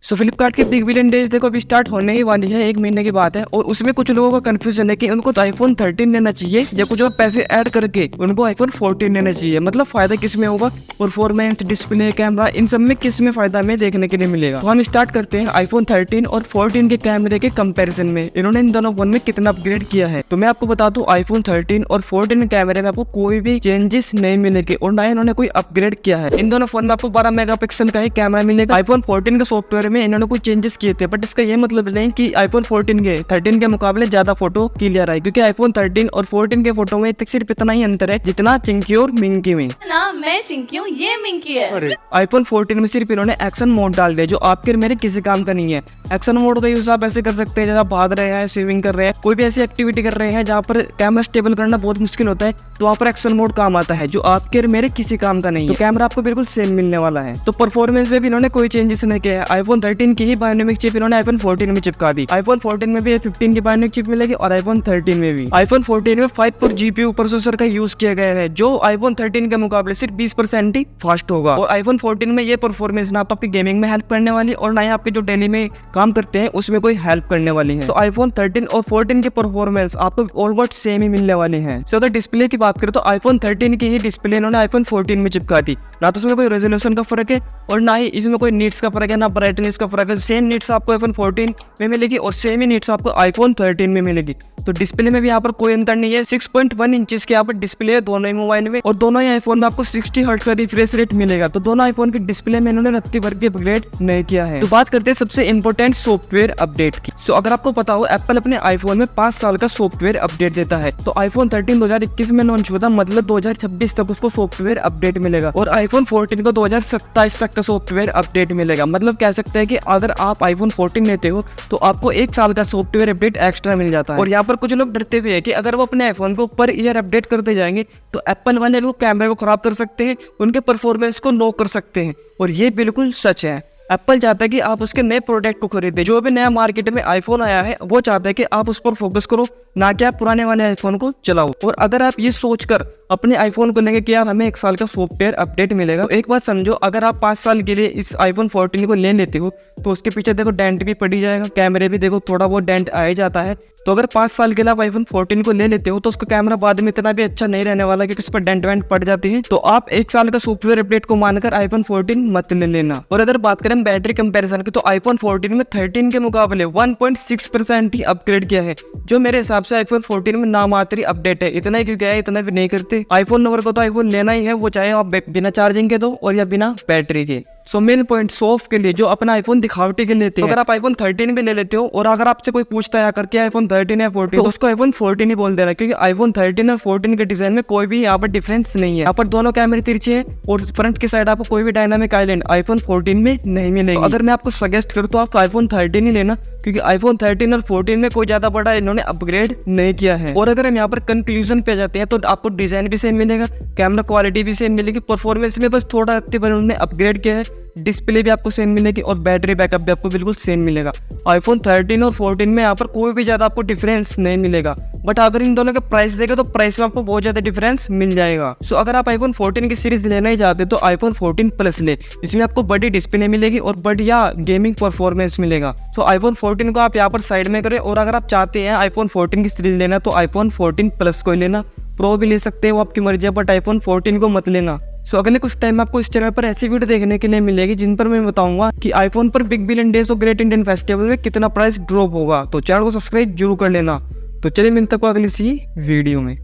सो फ्लिपकार्ट के big billion days देखो अभी स्टार्ट होने ही वाली है, 1 महीने की बात है। और उसमें कुछ लोगों का कंफ्यूजन है कि उनको तो आईफोन 13 लेना चाहिए या कुछ और पैसे ऐड करके उनको आईफोन 14 लेना चाहिए। मतलब फायदा किस में होगा, परफॉर्मेंस, डिस्प्ले, कैमरा, इन सब में किस में फायदा हमें देखने के लिए मिलेगा। तो हम स्टार्ट करते हैं आईफोन 13 और 14 के कैमरे के कंपेरिजन में। इन्होंने इन दोनों फोन में कितना अपग्रेड किया है। तो मैं आपको बता दूं, आईफोन 13 और 14 कैमरे में आपको कोई भी चेंजेस नहीं मिलेगी और ना इन्होंने कोई अपग्रेड किया है। इन दोनों फोन में आपको 12 मेगापिक्सल का ही कैमरा मिलेगा। आईफोन 14 के सॉफ्टवेयर में इन्होंने कोई चेंजेस किए थे, बट इसका ये मतलब नहीं कि आईफोन 14 के 13 के मुकाबले ज्यादा फोटो क्लियर है, क्योंकि आईफोन 13 और 14 के फोटो में सिर्फ इतना ही अंतर है जितना चिंकी और मिंकी में ना। मैं चिंकी हूँ, ये मिंकी है। आईफोन 14 में सिर्फ इन्होंने एक्शन मोड डाल दिया जो आपके और मेरे किसी काम का नहीं है। एक्शन मोड का यूज आप ऐसे कर सकते हैं जब आप भाग रहे हैं, स्विमिंग कर रहे हैं, कोई भी ऐसी एक्टिविटी कर रहे हैं जहाँ पर कैमरा स्टेबल करना बहुत मुश्किल होता है, तो वहाँ पर एक्शन मोड काम आता है जो आपके और मेरे किसी काम का नहीं है। तो कैमरा आपको बिल्कुल सेम मिलने वाला है। तो परफॉर्मेंस में भी इन्होंने कोई चेंजेस नहीं किया है। आईफोन 13 की ही बायोनिक चिप इन्होंने आईफोन 14 में चिपका दी। आईफोन 14 में भी 15 की बायोनिक चिप मिलेगी और आईफोन 13 में भी। आईफोन 14 में 5 कोर जीपीयू प्रोसेसर का यूज किया गया है जो आईफोन 13 के मुकाबले सिर्फ 20% ही फास्ट होगा। और आईफोन 14 में ये परफॉर्मेंस ना तो आपकी गेमिंग में हेल्प करने वाली और ना ही आपके जो डेली में काम करते हैं उसमें कोई हेल्प करने वाली है। तो आईफोन 13 और 14 के परफॉर्मेंस आपको ऑलमोस्ट सेम ही मिलने वाले हैं। तो अगर डिस्प्ले की बात करें तो आईफोन 13 की ही डिस्प्ले इन्होंने आईफोन 14 में चिपका दी। ना तो उसमें कोई रेजोल्यूशन का फर्क है और ना ही इसमें कोई नीट्स का फर्क है, ना ब्राइटनेस का फर्क है। सेम नीट्स आपको आईफोन 14 में मिलेगी और सेम ही नीट्स आपको आईफोन 13 में मिलेगी। तो डिस्प्ले में भी यहाँ पर कोई अंतर नहीं है। 6.1 इंचेस के यहाँ पर डिस्प्ले है दोनों ही मोबाइल में और दोनों ही आईफोन में आपको 60 हर्ट्ज का रिफ्रेश रेट मिलेगा। तो दोनों आईफोन के डिस्प्ले में इन्होंने रत्ती भर भी अपग्रेड नहीं किया है। तो बात करते हैं सबसे इंपॉर्टेंट सॉफ्टवेयर अपडेट की। सो अगर आपको पता हो, एप्पल अपने आईफोन में 5 साल का सॉफ्टवेयर अपडेट देता है। तो आईफोन 13 2021 में लॉन्च हुआ था, मतलब 2026 तक उसको सॉफ्टवेयर अपडेट मिलेगा और आईफोन 14 को 2027 तक का सॉफ्टवेयर अपडेट मिलेगा। मतलब कह सकते हैं कि अगर आप आईफोन 14 लेते हो तो आपको 1 साल का सॉफ्टवेयर अपडेट एक्स्ट्रा मिल जाता है। और यहाँ पर कुछ लोग डरते हुए है कि अगर वो अपने आईफोन को पर ईयर अपडेट करते जाएंगे तो एप्पल वाले लोग कैमरे को खराब कर सकते हैं, उनके परफॉर्मेंस को नो कर सकते हैं। और ये बिल्कुल सच है। एप्पल चाहता है कि आप उसके नए प्रोडक्ट को खरीदे। जो भी नया मार्केट में आईफोन आया है वो चाहता है कि आप उस पर फोकस करो, ना कि आप पुराने वाले आईफोन को चलाओ। और अगर आप ये सोचकर अपने आईफोन को लेंगे कि यार हमें 1 साल का सॉफ्टवेयर अपडेट मिलेगा, तो एक बात समझो, अगर आप 5 साल के लिए इस आईफोन 14 को ले लेते हो तो उसके पीछे देखो डेंट भी पड़ी जाएगा, कैमरे भी देखो थोड़ा बहुत डेंट आ ही जाता है। तो अगर 5 साल के लिए आप आईफोन 14 को ले लेते हो तो उसका कैमरा बाद में इतना भी अच्छा नहीं रहने वाला क्योंकि उस पर डेंट वेंट पड़ जाती है। तो आप 1 साल का सॉफ्टवेयर अपडेट को मानकर आईफोन 14 मत ले लेना। और अगर बात करें बैटरी कंपैरिजन की, तो आईफोन 14 में 13 के मुकाबले 1.6% ही अपग्रेड किया है, जो मेरे हिसाब से आईफोन 14 में नामात्री अपडेट है। इतना ही क्यों क्या है, इतना भी नहीं करते। आईफोन नंबर को तो आईफोन लेना ही है, वो चाहे आप बिना चार्जिंग के दो और या बिना बैटरी के। सो मेन पॉइंट सॉफ्ट के लिए जो अपना आईफोन दिखावटी के लेते हैं, अगर आप आईफोन 13 भी ले लेते हो और अगर आपसे कोई पूछता है करके आईफोन 13 या 14 तो उसको आईफोन 14 ही बोल देना, क्योंकि आईफोन 13 और 14 के डिजाइन में कोई भी यहाँ पर डिफरेंस नहीं है। यहाँ पर दोनों कैमरे तिरछे हैं और फ्रंट की साइड आपको कोई भी डायनामिक आइलैंड आईफोन 14 में नहीं मिलेगी। अगर मैं आपको सजेस्ट करूँ तो आप आईफोन 13 ही लेना, क्योंकि आईफोन 13 और 14 में कोई ज्यादा बड़ा इन्होंने अपग्रेड नहीं किया है। और अगर हम यहाँ पर कंक्लूजन पे जाते हैं तो आपको डिजाइन भी सेम मिलेगा, कैमरा क्वालिटी भी सेम मिलेगी, परफॉर्मेंस में बस थोड़ा उन्होंने अपग्रेड किया है, डिस्प्ले भी आपको सेम मिलेगी और बैटरी बैकअप भी आपको बिल्कुल सेम मिलेगा। आईफोन 13 और 14 में यहाँ पर कोई भी ज्यादा आपको डिफरेंस नहीं मिलेगा। बट अगर इन दोनों के प्राइस देखें तो प्राइस में आपको बहुत ज्यादा डिफरेंस मिल जाएगा। सो अगर आप आईफोन 14 की सीरीज लेना ही चाहते तो आईफोन 14 प्लस ले, इसमें आपको बड़ी डिस्प्ले मिलेगी और बढ़िया गेमिंग परफॉर्मेंस मिलेगा। तो आईफोन 14 को आप यहाँ पर साइड में करें और अगर आप चाहते हैं आईफोन 14 की सीरीज लेना तो आईफोन 14 प्लस को लेना। प्रो भी ले सकते हैं, वो आपकी मर्जी है, बट आईफोन 14 को मत लेना। सो अगले कुछ टाइम आपको इस चैनल पर ऐसी वीडियो देखने के लिए मिलेगी जिन पर मैं बताऊंगा कि आईफोन पर बिग बिलियन डेज और ग्रेट इंडियन फेस्टिवल में कितना प्राइस ड्रॉप होगा। तो चैनल को सब्सक्राइब जरूर कर लेना। तो चलिए मिलते हैं अगली सी वीडियो में।